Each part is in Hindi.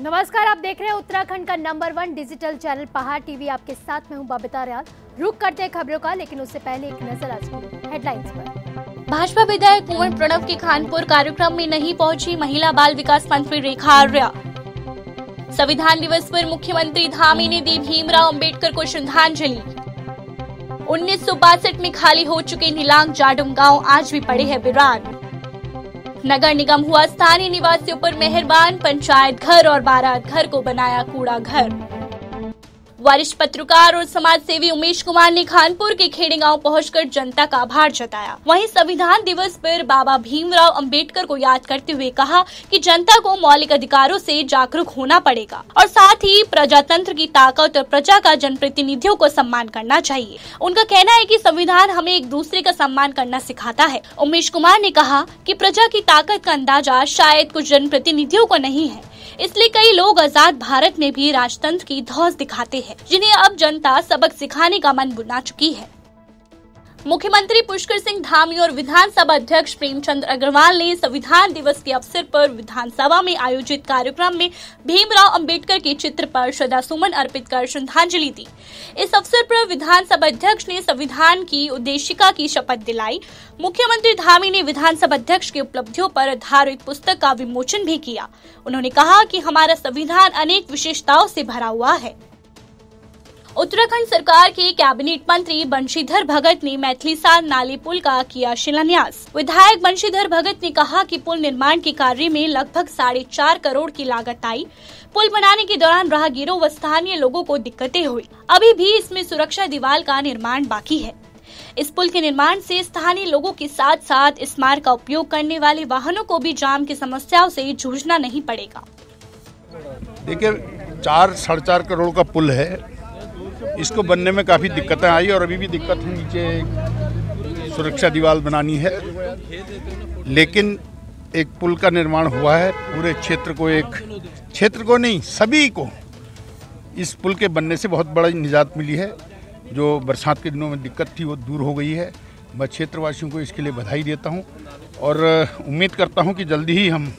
नमस्कार, आप देख रहे हैं उत्तराखंड का नंबर 1 डिजिटल चैनल पहाड़ टीवी। आपके साथ में हूं बबीता रियाल। रुक करते हैं खबरों का, लेकिन उससे पहले एक नजर आज की हेडलाइंस पर। भाजपा विधायक कुंवर प्रणव के खानपुर कार्यक्रम में नहीं पहुंची महिला बाल विकास मंत्री रेखा आर्या। संविधान दिवस पर मुख्यमंत्री धामी ने दी भीमराव अंबेडकर को श्रद्धांजलि। 1962 में खाली हो चुके नीलांग जाडुम गांव आज भी पड़े हैं वीरान। नगर निगम हुआ स्थानीय निवासियों पर मेहरबान, पंचायत घर और बारात घर को बनाया कूड़ा घर। वरिष्ठ पत्रकार और समाज सेवी उमेश कुमार ने खानपुर के खेड़े गांव पहुंचकर जनता का आभार जताया। वहीं संविधान दिवस पर बाबा भीमराव अंबेडकर को याद करते हुए कहा कि जनता को मौलिक अधिकारों से जागरूक होना पड़ेगा और साथ ही प्रजातंत्र की ताकत और प्रजा का जनप्रतिनिधियों को सम्मान करना चाहिए। उनका कहना है कि संविधान हमें एक दूसरे का सम्मान करना सिखाता है। उमेश कुमार ने कहा कि प्रजा की ताकत का अंदाजा शायद कुछ जनप्रतिनिधियों को नहीं है, इसलिए कई लोग आजाद भारत में भी राजतंत्र की धौंस दिखाते हैं, जिन्हें अब जनता सबक सिखाने का मन बना चुकी है। मुख्यमंत्री पुष्कर सिंह धामी और विधानसभा अध्यक्ष प्रेमचंद अग्रवाल ने संविधान दिवस के अवसर पर विधानसभा में आयोजित कार्यक्रम में भीमराव अंबेडकर के चित्र पर श्रद्धासुमन अर्पित कर श्रद्धांजलि दी। इस अवसर पर विधानसभा अध्यक्ष ने संविधान की उद्देशिका की शपथ दिलाई। मुख्यमंत्री धामी ने विधानसभा अध्यक्ष की उपलब्धियों पर आधारित पुस्तक का विमोचन भी किया। उन्होंने कहा कि हमारा संविधान अनेक विशेषताओं से भरा हुआ है। उत्तराखंड सरकार के कैबिनेट मंत्री बंशीधर भगत ने मैथिलीसार नाले पुल का किया शिलान्यास। विधायक बंशीधर भगत ने कहा कि पुल निर्माण के कार्य में लगभग 4.5 करोड़ की लागत आई। पुल बनाने के दौरान राहगीरों व स्थानीय लोगों को दिक्कतें हुई। अभी भी इसमें सुरक्षा दीवार का निर्माण बाकी है। इस पुल के निर्माण से स्थानीय लोगों के साथ साथ इस मार्ग का उपयोग करने वाले वाहनों को भी जाम की समस्याओं से जूझना नहीं पड़ेगा। देखिए, 4-4.5 करोड़ का पुल है। इसको बनने में काफ़ी दिक्कतें आई और अभी भी दिक्कत है। नीचे सुरक्षा दीवार बनानी है, लेकिन एक पुल का निर्माण हुआ है। पूरे क्षेत्र को नहीं, सभी को इस पुल के बनने से बहुत बड़ा निजात मिली है। जो बरसात के दिनों में दिक्कत थी वो दूर हो गई है। मैं क्षेत्रवासियों को इसके लिए बधाई देता हूं और उम्मीद करता हूं कि जल्दी ही हम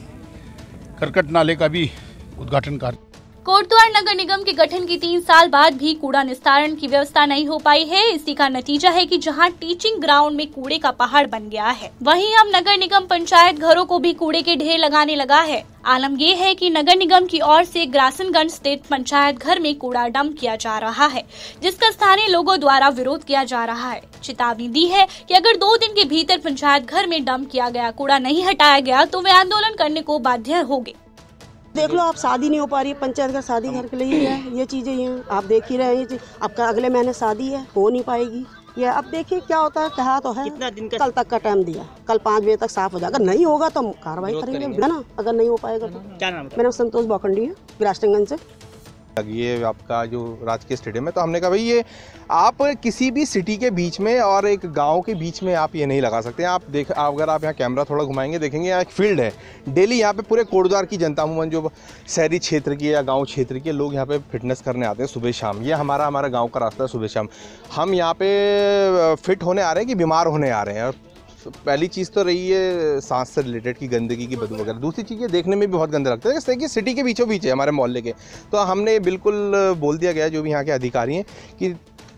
करकट नाले का भी उद्घाटन कार्य। कोटद्वार नगर निगम के गठन के 3 साल बाद भी कूड़ा निस्तारण की व्यवस्था नहीं हो पाई है। इसी का नतीजा है कि जहां टीचिंग ग्राउंड में कूड़े का पहाड़ बन गया है, वहीं अब नगर निगम पंचायत घरों को भी कूड़े के ढेर लगाने लगा है। आलम ये है कि नगर निगम की ओर से ग्रासनगंज स्थित पंचायत घर में कूड़ा डंप किया जा रहा है, जिसका स्थानीय लोगों द्वारा विरोध किया जा रहा है। चेतावनी दी है कि अगर 2 दिन के भीतर पंचायत घर में डंप किया गया कूड़ा नहीं हटाया गया तो वे आंदोलन करने को बाध्य होंगे। देख लो, आप शादी नहीं हो पा रही है, पंचायत घर शादी घर के लिए ही है। ये चीज़ें हैं, आप देख ही रहे हैं। आपका अगले महीने शादी है, हो नहीं पाएगी। ये अब देखिए क्या होता है। कहा तो है कितना दिन का, कल तक का टाइम दिया, कल 5 बजे तक साफ हो जाएगा। नहीं होगा तो हम कार्रवाई करेंगे, है ना। अगर नहीं हो पाएगा तो। क्या नाम? मेरा नाम संतोष बौखंडी है, ग्रासनगंज से। ये आपका जो राजकीय स्टेडियम है, तो हमने कहा भाई ये आप किसी भी सिटी के बीच में और एक गांव के बीच में आप ये नहीं लगा सकते। अगर आप यहाँ कैमरा थोड़ा घुमाएंगे देखेंगे यहाँ एक फील्ड है। डेली यहाँ पे पूरे कोटद्वार की जनता, अमूमन जो शहरी क्षेत्र की या गांव क्षेत्र के लोग यहाँ पे फिटनेस करने आते हैं सुबह शाम। ये हमारा गांव का रास्ता है सुबह शाम। हम यहाँ पे फिट होने आ रहे हैं कि बीमार होने आ रहे हैं। और पहली चीज़ तो रही है सांस से रिलेटेड की गंदगी की बदबू वगैरह। दूसरी चीज़ ये देखने में भी बहुत गंदा लगता है, जैसे कि सिटी के बीचों बीच है हमारे मोहल्ले के। तो हमने बिल्कुल बोल दिया गया जो भी यहाँ के अधिकारी हैं कि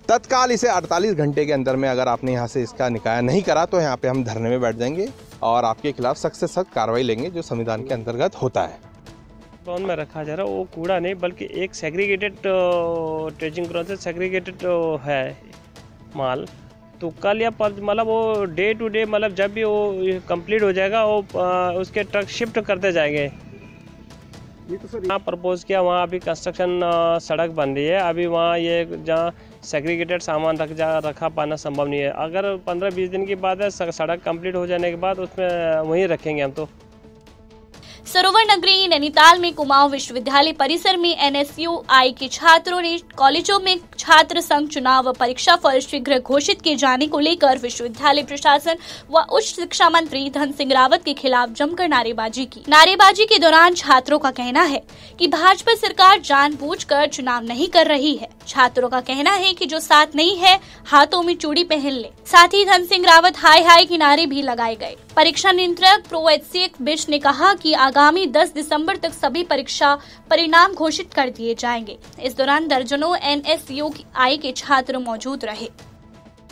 तत्काल इसे 48 घंटे के अंदर में अगर आपने यहाँ से इसका निकाय नहीं करा तो यहाँ पे हम धरने में बैठ जाएंगे और आपके खिलाफ सख्त से सख्त कार्रवाई लेंगे, जो संविधान के अंतर्गत होता है। ग्राउंड में रखा जा रहा है वो कूड़ा नहीं, बल्कि एक सेग्रीगेटेड ट्रेजिंग ग्राउंड से सेग्रीगेटेड है माल। तो कल या मतलब वो डे टू डे, मतलब जब भी वो कंप्लीट हो जाएगा वो उसके ट्रक शिफ्ट करते जाएंगे। ये तो सर यहाँ प्रपोज किया, वहाँ अभी कंस्ट्रक्शन सड़क बन रही है। अभी वहाँ ये जहाँ सेग्रीगेटेड सामान रखा पाना संभव नहीं है। अगर 15-20 दिन की बात है, सड़क कंप्लीट हो जाने के बाद उसमें वहीं रखेंगे हम। तो सरोवर नगरी नैनीताल में कुमाऊं विश्वविद्यालय परिसर में NSUI के छात्रों ने कॉलेजों में छात्र संघ चुनाव व परीक्षा फल शीघ्र घोषित किए जाने को लेकर विश्वविद्यालय प्रशासन व उच्च शिक्षा मंत्री धन सिंह रावत के खिलाफ जमकर नारेबाजी की। नारेबाजी के दौरान छात्रों का कहना है कि भाजपा सरकार जानबूझकर चुनाव नहीं कर रही है। छात्रों का कहना है कि जो साथ नहीं है हाथों में चूड़ी पहन ले। साथ ही धन सिंह रावत हाय हाय के नारे भी लगाए गए। परीक्षा नियंत्रक प्रो HCX बिश ने कहा कि आगामी 10 दिसंबर तक सभी परीक्षा परिणाम घोषित कर दिए जाएंगे। इस दौरान दर्जनों NSUI के छात्र मौजूद रहे।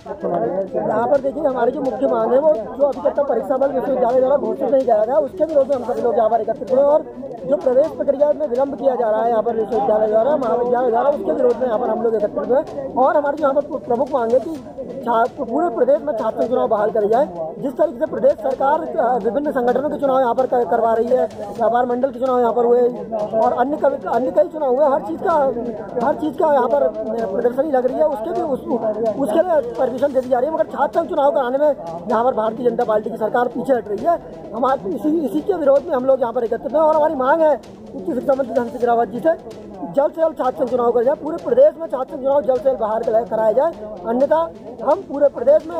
यहाँ पर देखिए हमारी जो मुख्य मांग है वो जो अभी तक परीक्षा बल विश्वविद्यालय द्वारा घोषित नहीं किया गया, उसके विरोध में हम सभी लोग यहाँ पर एकत्रित हुए और जो प्रवेश प्रक्रिया में विलम्ब किया जा रहा है यहाँ पर विश्वविद्यालय द्वारा, महाविद्यालय द्वारा, उसके विरोध में यहाँ पर हम लोग एकत्रित हुए। और हमारी यहाँ पर प्रमुख मांग है कि पूरे प्रदेश में छात्र चुनाव बहाल करे जाए। जिस तरीके से प्रदेश सरकार विभिन्न संगठनों के चुनाव यहाँ पर करवा रही है, व्यापार मंडल के चुनाव यहाँ पर हुए और अन्य कई चुनाव हुए, हर चीज का यहाँ पर प्रदर्शनी लग रही है, उसके लिए परमिशन दे दी जा रही है, मगर छात्र संघ चुनाव कराने में यहाँ पर भारतीय जनता पार्टी की सरकार पीछे हट रही है। हमारे इसी के विरोध में हम लोग यहाँ पर एकत्रित हैं और हमारी मांग है उच्च शिक्षा मंत्री धन सिंह रावत जी से जल्द से जल्द छात्र संघ चुनाव कराया जाए, पूरे प्रदेश में छात्र संघ चुनाव जल्द से जल्द बाहर कराया जाए, अन्यथा हम पूरे प्रदेश में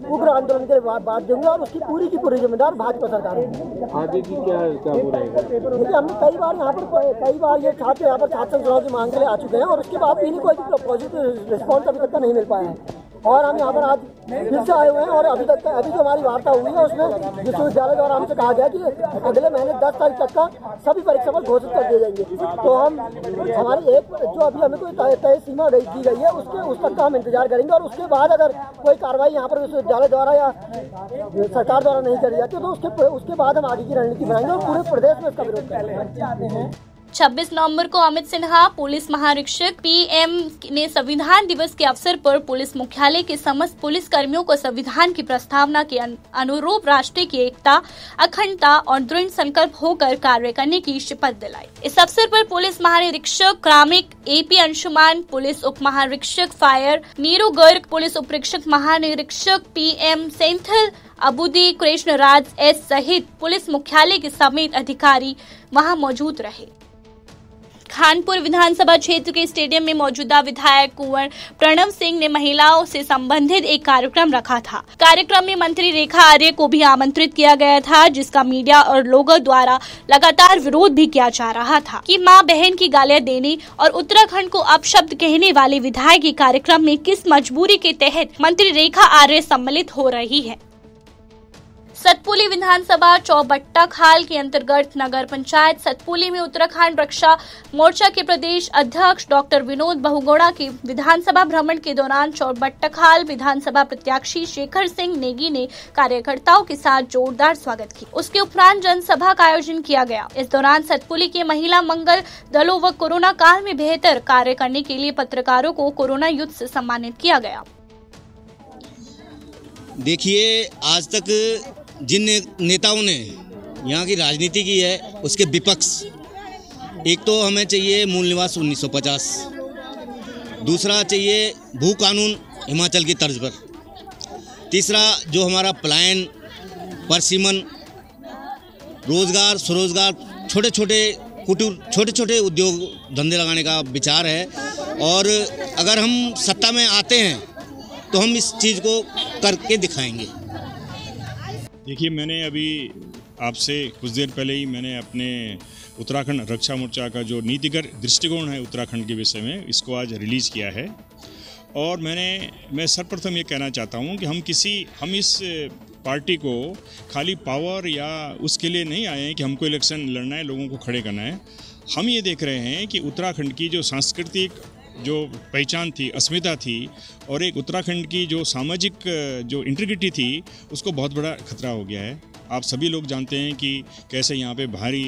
उग्र आंदोलन के बात देंगे और उसकी पूरी जिम्मेदार भाजपा सरकार है। आगे की क्या वो रहेगा? देखिए हमने कई बार ये छात्र यहाँ पर छात्र संघ चुनाव की मांग के लिए आ चुके हैं और उसके बाद भी कोई पॉजिटिव रिस्पॉन्स अभी तक का नहीं मिल पाया है और हम यहाँ पर आज फिर से आए हुए हैं और अभी जो हमारी वार्ता हुई है उसमें विश्वविद्यालय द्वारा हमसे कहा गया कि अगले महीने 10 तारीख तक का सभी परीक्षा फल घोषित कर दिए जाएंगे। तो हम हमारी जो अभी हमें कोई तय सीमा दी गई है उस तक का हम इंतजार करेंगे और उसके बाद अगर कोई कार्रवाई यहाँ पर विश्वविद्यालय द्वारा या सरकार द्वारा नहीं करी जाती तो उसके बाद हम आगे की रणनीति बनाएंगे और पूरे प्रदेश में इसका विरोध करेंगे। 26 नवंबर को अमित सिन्हा पुलिस महानिरीक्षक PM ने संविधान दिवस के अवसर पर पुलिस मुख्यालय के समस्त पुलिस कर्मियों को संविधान की प्रस्तावना के अनुरूप राष्ट्र की एकता, अखंडता और दृढ़ संकल्प होकर कार्य करने की शपथ दिलाई। इस अवसर पर पुलिस महानिरीक्षक क्रामिक AP अंशुमान, पुलिस उप महानिरीक्षक फायर नीरू गर्ग, पुलिस उपरीक्षक महानिरीक्षक PM सेंथिल अबूदी, कृष्ण राज S सहित पुलिस मुख्यालय के समेत अधिकारी वहां मौजूद रहे। खानपुर विधानसभा क्षेत्र के स्टेडियम में मौजूदा विधायक कुंवर प्रणव सिंह ने महिलाओं से संबंधित एक कार्यक्रम रखा था। कार्यक्रम में मंत्री रेखा आर्य को भी आमंत्रित किया गया था, जिसका मीडिया और लोगों द्वारा लगातार विरोध भी किया जा रहा था कि मां बहन की गालियां देने और उत्तराखंड को अपशब्द कहने वाले विधायक के कार्यक्रम में किस मजबूरी के तहत मंत्री रेखा आर्य सम्मिलित हो रही है। सतपुली विधानसभा चौबट्टा खाल के अंतर्गत नगर पंचायत सतपुली में उत्तराखंड रक्षा मोर्चा के प्रदेश अध्यक्ष डॉक्टर विनोद बहुगुणा के विधानसभा भ्रमण के दौरान चौबट्टा खाल विधानसभा प्रत्याशी शेखर सिंह नेगी ने कार्यकर्ताओं के साथ जोरदार स्वागत किया। उसके उपरांत जनसभा का आयोजन किया गया। इस दौरान सतपुली के महिला मंगल दलों व कोरोना काल में बेहतर कार्य करने के लिए पत्रकारों को कोरोना युद्ध से सम्मानित किया गया। देखिए, आज तक जिन नेताओं ने यहाँ की राजनीति की है उसके विपक्ष, एक तो हमें चाहिए मूल निवास 1950, दूसरा चाहिए भू कानून हिमाचल की तर्ज पर, तीसरा जो हमारा पलायन, परसिमन, रोजगार, स्वरोजगार, छोटे छोटे उद्योग धंधे लगाने का विचार है। और अगर हम सत्ता में आते हैं तो हम इस चीज़ को करके दिखाएंगे। देखिए, मैंने अभी आपसे कुछ देर पहले ही मैंने अपने उत्तराखंड रक्षा मोर्चा का जो नीतिगत दृष्टिकोण है उत्तराखंड के विषय में, इसको आज रिलीज़ किया है। और मैं सर्वप्रथम ये कहना चाहता हूँ कि हम इस पार्टी को खाली पावर या उसके लिए नहीं आए हैं कि हमको इलेक्शन लड़ना है, लोगों को खड़े करना है। हम ये देख रहे हैं कि उत्तराखंड की जो सांस्कृतिक जो पहचान थी, अस्मिता थी, और एक उत्तराखंड की जो सामाजिक जो इंटीग्रिटी थी, उसको बहुत बड़ा खतरा हो गया है। आप सभी लोग जानते हैं कि कैसे यहाँ पे भारी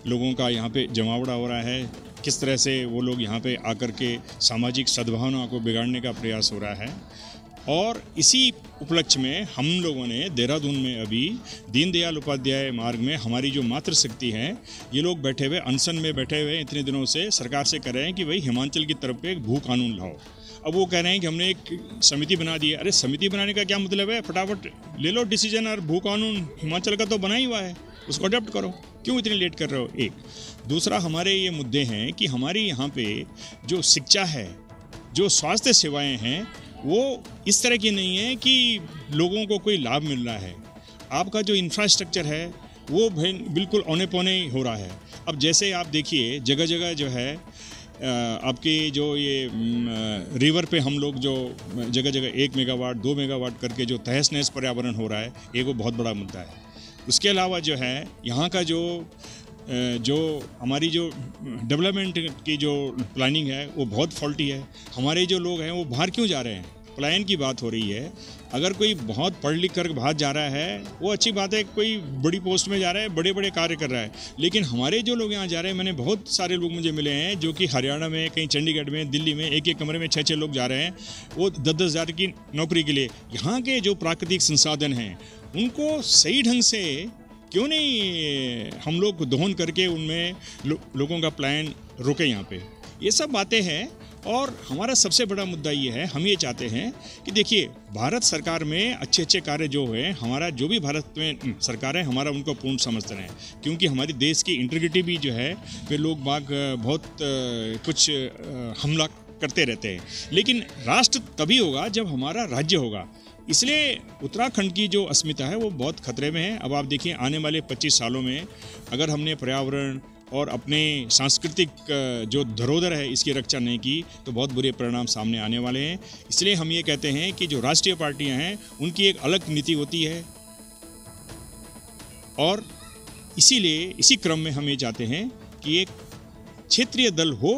लोगों का यहाँ पे जमावड़ा हो रहा है, किस तरह से वो लोग यहाँ पे आकर के सामाजिक सद्भावना को बिगाड़ने का प्रयास हो रहा है। और इसी उपलक्ष्य में हम लोगों ने देहरादून में अभी दीनदयाल उपाध्याय मार्ग में हमारी जो मातृशक्ति है, ये लोग बैठे हुए अनशन में बैठे हुए इतने दिनों से सरकार से कह रहे हैं कि भाई हिमाचल की तरफ पे एक भू कानून लाओ। अब वो कह रहे हैं कि हमने एक समिति बना दी है। अरे समिति बनाने का क्या मतलब है? फटाफट ले लो डिसीजन, और भू कानून हिमाचल का तो बना ही हुआ है, उसको अडॉप्ट करो, क्यों इतनी लेट कर रहे हो? एक दूसरा, हमारे ये मुद्दे हैं कि हमारी यहाँ पे जो शिक्षा है, जो स्वास्थ्य सेवाएँ हैं, वो इस तरह की नहीं है कि लोगों को कोई लाभ मिल रहा है। आपका जो इंफ्रास्ट्रक्चर है वो बिल्कुल औने पौने ही हो रहा है। अब जैसे आप देखिए, जगह जगह जो है आपके जो ये रिवर पे हम लोग जो जगह जगह 1 मेगावाट 2 मेगावाट करके जो तहस नहस पर्यावरण हो रहा है, ये वो बहुत बड़ा मुद्दा है। उसके अलावा जो है यहाँ का जो हमारी जो डेवलपमेंट की जो प्लानिंग है वो बहुत फॉल्टी है। हमारे जो लोग हैं वो बाहर क्यों जा रहे हैं? पलायन की बात हो रही है। अगर कोई बहुत पढ़ लिख कर बाहर जा रहा है वो अच्छी बात है, कोई बड़ी पोस्ट में जा रहा है, बड़े बड़े कार्य कर रहा है, लेकिन हमारे जो लोग यहाँ जा रहे हैं, मैंने बहुत सारे लोग मुझे मिले हैं जो कि हरियाणा में, कहीं चंडीगढ़ में, दिल्ली में एक कमरे में 6 लोग जा रहे हैं, वो 10-10 हज़ार की नौकरी के लिए। यहाँ के जो प्राकृतिक संसाधन हैं उनको सही ढंग से क्यों नहीं हम लोग दोहन करके उनमें लोगों का पलायन रोके यहाँ पे? ये सब बातें हैं। और हमारा सबसे बड़ा मुद्दा ये है, हम ये चाहते हैं कि देखिए भारत सरकार में अच्छे कार्य जो है, हमारा जो भी भारत में सरकार है, हमारा उनको पूर्ण समर्थन है, क्योंकि हमारे देश की इंटीग्रिटी भी जो है वे लोग बाग बहुत कुछ हमला करते रहते हैं, लेकिन राष्ट्र तभी होगा जब हमारा राज्य होगा। इसलिए उत्तराखंड की जो अस्मिता है वो बहुत खतरे में है। अब आप देखिए आने वाले 25 सालों में अगर हमने पर्यावरण और अपने सांस्कृतिक जो धरोहर है इसकी रक्षा नहीं की तो बहुत बुरे परिणाम सामने आने वाले हैं। इसलिए हम ये कहते हैं कि जो राष्ट्रीय पार्टियां हैं उनकी एक अलग नीति होती है, और इसीलिए इसी क्रम में हम ये चाहते हैं कि एक क्षेत्रीय दल हो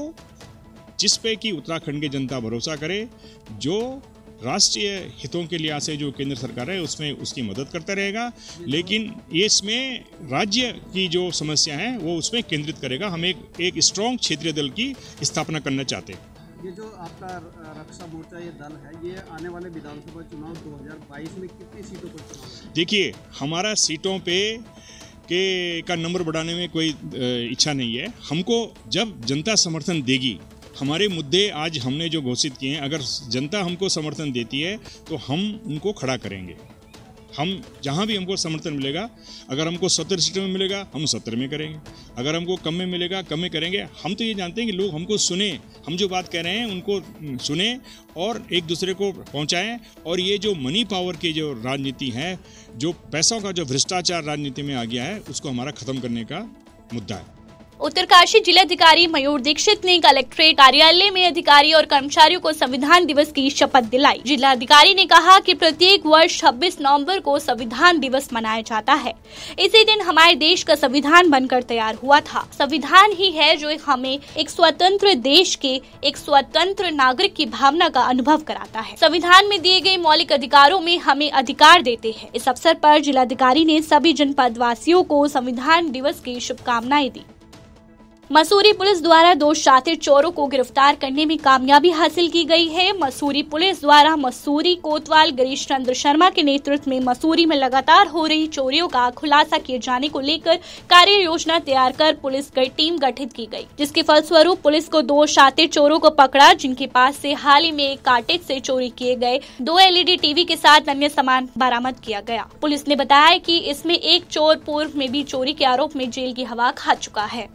जिस पे कि उत्तराखंड की जनता भरोसा करे, जो राष्ट्रीय हितों के लिहाज से जो केंद्र सरकार है उसमें उसकी मदद करता रहेगा, लेकिन ये इसमें राज्य की जो समस्या है वो उसमें केंद्रित करेगा। हम एक स्ट्रॉन्ग क्षेत्रीय दल की स्थापना करना चाहते हैं। ये जो आपका रक्षा मोर्चा ये दल है, ये आने वाले विधानसभा चुनाव 2022 में कितनी सीटों पर चुनाव? देखिए हमारा सीटों पे का नंबर बढ़ाने में कोई इच्छा नहीं है। हमको जब जनता समर्थन देगी, हमारे मुद्दे आज हमने जो घोषित किए हैं, अगर जनता हमको समर्थन देती है तो हम उनको खड़ा करेंगे। हम जहां भी हमको समर्थन मिलेगा, अगर हमको 70 सीटों में मिलेगा हम 70 में करेंगे, अगर हमको कम में मिलेगा कम में करेंगे। हम तो ये जानते हैं कि लोग हमको सुने, हम जो बात कह रहे हैं उनको सुने और एक दूसरे को पहुंचाएं। और ये जो मनी पावर की जो राजनीति है, जो पैसों का जो भ्रष्टाचार राजनीति में आ गया है, उसको हमारा खत्म करने का मुद्दा है। उत्तरकाशी जिलाधिकारी मयूर दीक्षित ने कलेक्ट्रेट कार्यालय में अधिकारी और कर्मचारियों को संविधान दिवस की शपथ दिलाई। जिलाधिकारी ने कहा कि प्रत्येक वर्ष 26 नवंबर को संविधान दिवस मनाया जाता है। इसी दिन हमारे देश का संविधान बनकर तैयार हुआ था। संविधान ही है जो हमें एक स्वतंत्र देश के एक स्वतंत्र नागरिक की भावना का अनुभव कराता है। संविधान में दिए गए मौलिक अधिकारों में हमें अधिकार देते हैं। इस अवसर पर जिलाधिकारी ने सभी जनपद वासियों को संविधान दिवस की शुभकामनाएं दी। मसूरी पुलिस द्वारा 2 शातिर चोरों को गिरफ्तार करने में कामयाबी हासिल की गई है। मसूरी पुलिस द्वारा मसूरी कोतवाल गिरीश चंद्र शर्मा के नेतृत्व में मसूरी में लगातार हो रही चोरियों का खुलासा किए जाने को लेकर कार्य योजना तैयार कर पुलिस टीम गठित की गई, जिसके फलस्वरूप पुलिस को 2 शातिर चोरों को पकड़ा, जिनके पास से हाल ही में एक कार्टेज से चोरी किए गए 2 LED टीवी के साथ अन्य सामान बरामद किया गया। पुलिस ने बताया कि इसमें एक चोर पूर्व में भी चोरी के आरोप में जेल की हवा खा चुका है।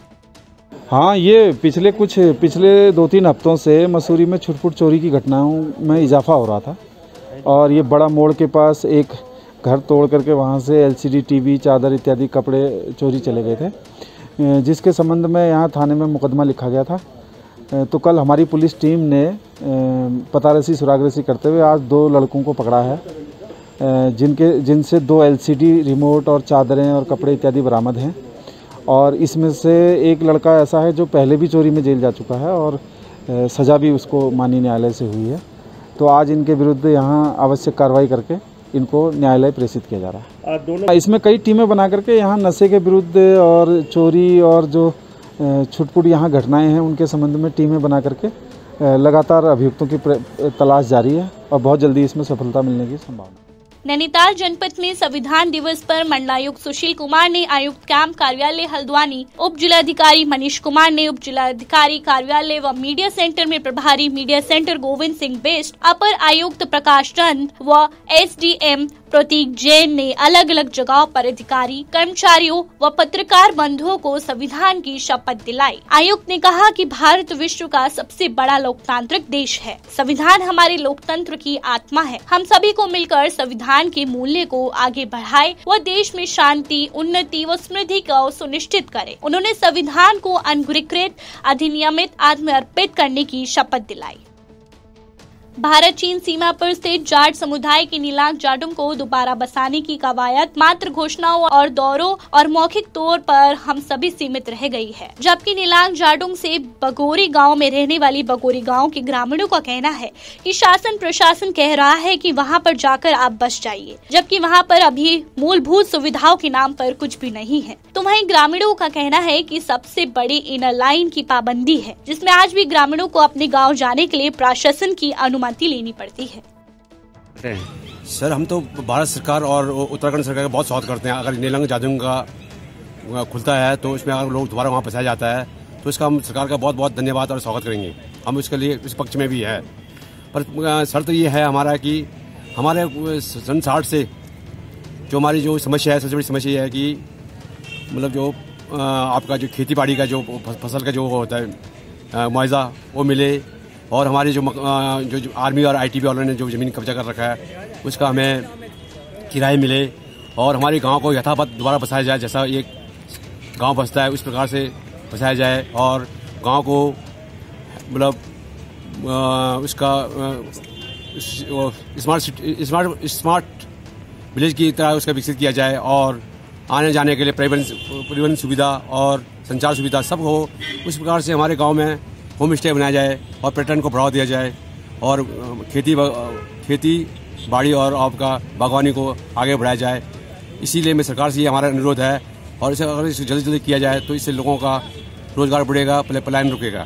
हाँ, ये पिछले 2-3 हफ्तों से मसूरी में छुटपुट चोरी की घटनाओं में इजाफा हो रहा था, और ये बड़ा मोड़ के पास एक घर तोड़ करके वहाँ से LCD टीवी, चादर इत्यादि कपड़े चोरी चले गए थे, जिसके संबंध में यहाँ थाने में मुकदमा लिखा गया था। तो कल हमारी पुलिस टीम ने पतारसी सुरागरसी करते हुए आज 2 लड़कों को पकड़ा है, जिनसे 2 LCD रिमोट और चादरें और कपड़े इत्यादि बरामद हैं। और इसमें से एक लड़का ऐसा है जो पहले भी चोरी में जेल जा चुका है और सज़ा भी उसको माननीय न्यायालय से हुई है। तो आज इनके विरुद्ध यहाँ आवश्यक कार्रवाई करके इनको न्यायालय प्रेषित किया जा रहा है। इसमें कई टीमें बना करके यहाँ नशे के विरुद्ध और चोरी और जो छुटपुट यहाँ घटनाएं हैं उनके संबंध में टीमें बना करके लगातार अभियुक्तों की तलाश जारी है और बहुत जल्दी इसमें सफलता मिलने की संभावना है। नैनीताल जनपद में संविधान दिवस पर मंडलायुक्त सुशील कुमार ने आयुक्त कैंप कार्यालय हल्द्वानी, उप जिलाधिकारी मनीष कुमार ने उप जिलाधिकारी कार्यालय व मीडिया सेंटर में प्रभारी मीडिया सेंटर गोविंद सिंह बेस्ट, अपर आयुक्त प्रकाश चंद व SDM प्रतीक जैन ने अलग अलग जगहों पर अधिकारी, कर्मचारियों व पत्रकार बंधुओं को संविधान की शपथ दिलाई। आयुक्त ने कहा कि भारत विश्व का सबसे बड़ा लोकतांत्रिक देश है। संविधान हमारे लोकतंत्र की आत्मा है। हम सभी को मिलकर संविधान के मूल्य को आगे बढ़ाए व देश में शांति, उन्नति व समृद्धि को सुनिश्चित करे। उन्होंने संविधान को अनधिकृत, अधिनियमित, आत्मर्पित करने की शपथ दिलाई। भारत चीन सीमा पर स्थित जाट समुदाय के नीलांग जाटों को दोबारा बसाने की कवायद मात्र घोषणाओं और दौरों और मौखिक तौर पर हम सभी सीमित रह गई है, जबकि नीलांग जाटों से बगोरी गांव में रहने वाली बगोरी गांव के ग्रामीणों का कहना है कि शासन प्रशासन कह रहा है कि वहां पर जाकर आप बस जाइए, जबकि वहां पर अभी मूलभूत सुविधाओं के नाम पर कुछ भी नहीं है। तो वहीं ग्रामीणों का कहना है कि सबसे बड़ी इनर लाइन की पाबंदी है, जिसमें आज भी ग्रामीणों को अपने गाँव जाने के लिए प्रशासन की अनुमति लेनी पड़ती है। सर, हम तो भारत सरकार और उत्तराखंड सरकार का बहुत स्वागत करते हैं। अगर नीलांग जाटों का खुलता है तो इसमें अगर लोग दोबारा वहाँ बसाया जाता है तो इसका हम सरकार का बहुत बहुत धन्यवाद और स्वागत करेंगे। हम इसके लिए इस पक्ष में भी है, पर शर्त ये है हमारा कि हमारे सन 60 से जो हमारी जो समस्या है, सबसे बड़ी समस्या ये है कि मतलब जो आपका जो खेती बाड़ी का जो फसल का जो होता है मुआवजा वो मिले, और हमारी जो आर्मी और ITB वालों ने जो ज़मीन कब्जा कर रखा है उसका हमें किराए मिले, और हमारे गांव को यथावत दोबारा बसाया जाए। जैसा एक गांव बसता है उस प्रकार से बसाया जाए, और गांव को मतलब उसका स्मार्ट विलेज की तरह उसका विकसित किया जाए, और आने जाने के लिए परिवहन सुविधा और संचार सुविधा सब हो। उस प्रकार से हमारे गांव में होम स्टे बनाया जाए और पर्यटन को बढ़ावा दिया जाए, और खेती बाड़ी और आपका बागवानी को आगे बढ़ाया जाए। इसीलिए मैं सरकार से ये हमारा अनुरोध है, और इसे अगर इसे जल्दी जल्दी किया जाए तो इससे लोगों का रोजगार बढ़ेगा, पलायन रुकेगा।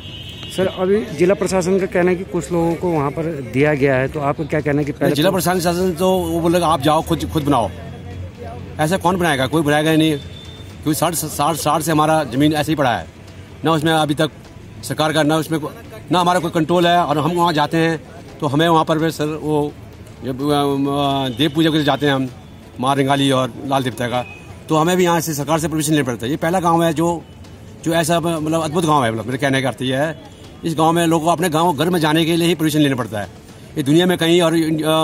सर, अभी जिला प्रशासन का कहना है कि कुछ लोगों को वहाँ पर दिया गया है, तो आपका क्या कहना है कि पहले जिला प्रशासन तो वो बोलेगा आप जाओ खुद बनाओ। ऐसा कौन बनाएगा? कोई बनाएगा ही नहीं, क्योंकि 60 से हमारा जमीन ऐसे ही पड़ा है, ना उसमें अभी तक सरकार का ना हमारा कोई कंट्रोल है। और हम वहाँ जाते हैं तो हमें वहाँ पर सर वो देव पूजा के लिए जाते हैं हम, माँ रिंगाली और लाल देवता का, तो हमें भी यहाँ से सरकार से परमिशन लेना पड़ता है। ये पहला गांव है जो ऐसा मतलब अद्भुत गांव है। मतलब मेरे कहने का अर्थ ये है, इस गांव में लोगों को अपने गांव घर में जाने के लिए ही परमिशन लेना पड़ता है। ये दुनिया में कहीं और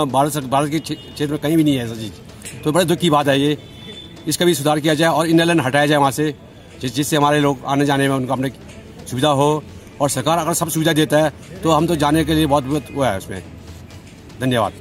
भारत के क्षेत्र में कहीं भी नहीं है ऐसा चीज़। तो बड़े दुख की बात है ये, इसका भी सुधार किया जाए और इनर लाइन हटाया जाए वहाँ से, जिससे हमारे लोग आने जाने में उनको अपने सुविधा हो। और सरकार अगर सब सुविधा देता है तो हम तो जाने के लिए बहुत वो है उसमें। धन्यवाद।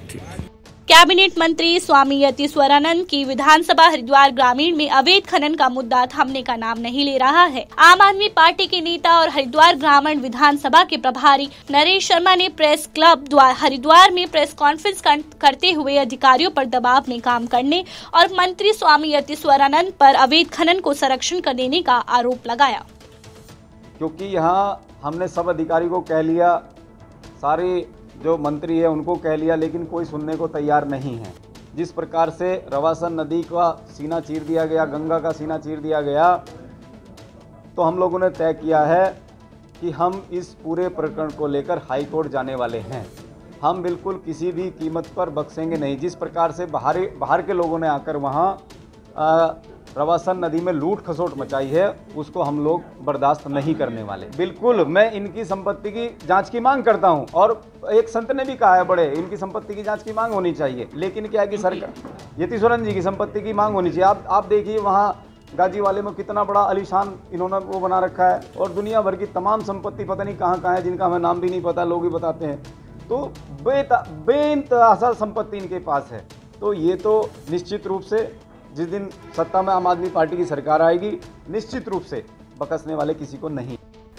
कैबिनेट मंत्री स्वामी यतीश्वरानंद की विधानसभा हरिद्वार ग्रामीण में अवैध खनन का मुद्दा थमने का नाम नहीं ले रहा है। आम आदमी पार्टी के नेता और हरिद्वार ग्रामीण विधानसभा के प्रभारी नरेश शर्मा ने प्रेस क्लब हरिद्वार में प्रेस कॉन्फ्रेंस करते हुए अधिकारियों पर दबाव में काम करने और मंत्री स्वामी यतीश्वरानंद पर अवैध खनन को संरक्षण कर देने का आरोप लगाया। क्योंकि यहाँ हमने सब अधिकारी को कह लिया, सारे जो मंत्री है उनको कह लिया, लेकिन कोई सुनने को तैयार नहीं है। जिस प्रकार से रवासन नदी का सीना चीर दिया गया, गंगा का सीना चीर दिया गया, तो हम लोगों ने तय किया है कि हम इस पूरे प्रकरण को लेकर हाई कोर्ट जाने वाले हैं। हम बिल्कुल किसी भी कीमत पर बख्शेंगे नहीं। जिस प्रकार से बाहर के लोगों ने आकर वहाँ रवासन नदी में लूट खसोट मचाई है, उसको हम लोग बर्दाश्त नहीं करने वाले। बिल्कुल मैं इनकी संपत्ति की जांच की मांग करता हूं, और एक संत ने भी कहा है बड़े, इनकी संपत्ति की जांच की मांग होनी चाहिए। लेकिन क्या है कि सरकार यतीश्वरन जी की संपत्ति की मांग होनी चाहिए। आप देखिए वहाँ गाजी वाले में कितना बड़ा आलीशान इन्होंने वो बना रखा है, और दुनिया भर की तमाम संपत्ति पता नहीं कहाँ है, जिनका हमें नाम भी नहीं पता, लोग ही बताते हैं। तो बेइंतहा संपत्ति इनके पास है। तो ये तो निश्चित रूप से जिस दिन सत्ता में आम आदमी पार्टी की सरकार आएगी, निश्चित रूप से बख्शने वाले किसी को नहीं।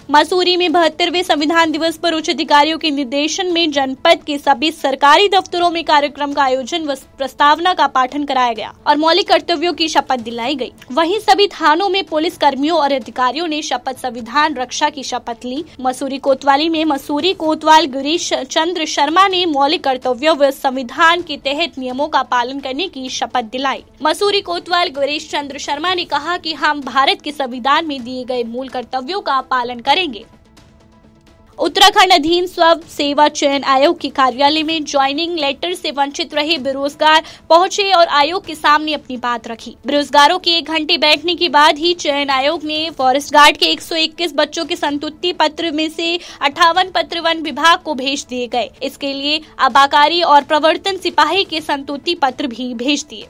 मसूरी में 72वें संविधान दिवस पर उच्च अधिकारियों के निर्देशन में जनपद के सभी सरकारी दफ्तरों में कार्यक्रम का आयोजन व प्रस्तावना का पाठन कराया गया और मौलिक कर्तव्यों की शपथ दिलाई गई। वहीं सभी थानों में पुलिस कर्मियों और अधिकारियों ने शपथ संविधान रक्षा की शपथ ली। मसूरी कोतवाली में मसूरी कोतवाल गिरीश चंद्र शर्मा ने मौलिक कर्तव्यों व संविधान के तहत नियमों का पालन करने की शपथ दिलाई। मसूरी कोतवाल गिरीश चंद्र शर्मा ने कहा कि हम भारत के संविधान में दिए गए मूल कर्तव्यों का पालन करेंगे। उत्तराखंड अधीन स्व सेवा चयन आयोग के कार्यालय में ज्वाइनिंग लेटर से वंचित रहे बेरोजगार पहुंचे और आयोग के सामने अपनी बात रखी। बेरोजगारों के 1 घंटे बैठने के बाद ही चयन आयोग ने फॉरेस्ट गार्ड के 121 बच्चों के संतुष्टि पत्र में से 58 पत्र वन विभाग को भेज दिए गए। इसके लिए आबाकारी और प्रवर्तन सिपाही के संतुष्टि पत्र भी भेज दिए।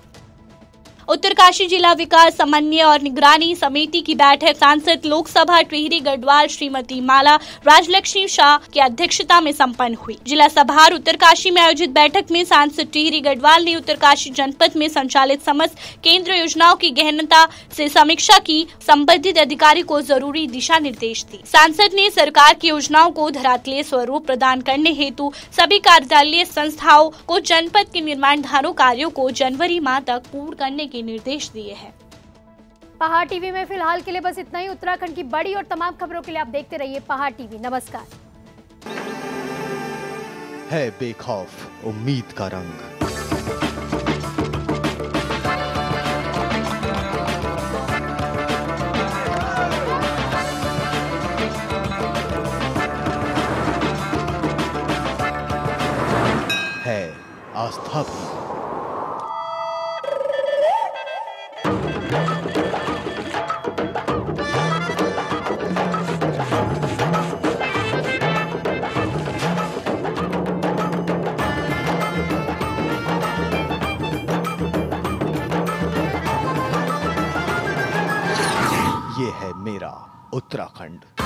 उत्तरकाशी जिला विकास समन्वय और निगरानी समिति की बैठक सांसद लोकसभा टिहरी गढ़वाल श्रीमती माला राजलक्ष्मी शाह की अध्यक्षता में संपन्न हुई। जिला सभार उत्तरकाशी में आयोजित बैठक में सांसद टिहरी गढ़वाल ने उत्तरकाशी जनपद में संचालित समस्त केंद्र योजनाओं की गहनता से समीक्षा की, संबंधित अधिकारी को जरूरी दिशा निर्देश दी। सांसद ने सरकार की योजनाओं को धरातलीय स्वरूप प्रदान करने हेतु सभी कार्यालय संस्थाओं को जनपद के निर्माणाधीन कार्यों को जनवरी माह तक पूर्ण करने के निर्देश दिए हैं। पहाड़ टीवी में फिलहाल के लिए बस इतना ही। उत्तराखंड की बड़ी और तमाम खबरों के लिए आप देखते रहिए पहाड़ टीवी। नमस्कार। है बेखौफ उम्मीद का रंग। है आस्था भी। ये है मेरा उत्तराखंड।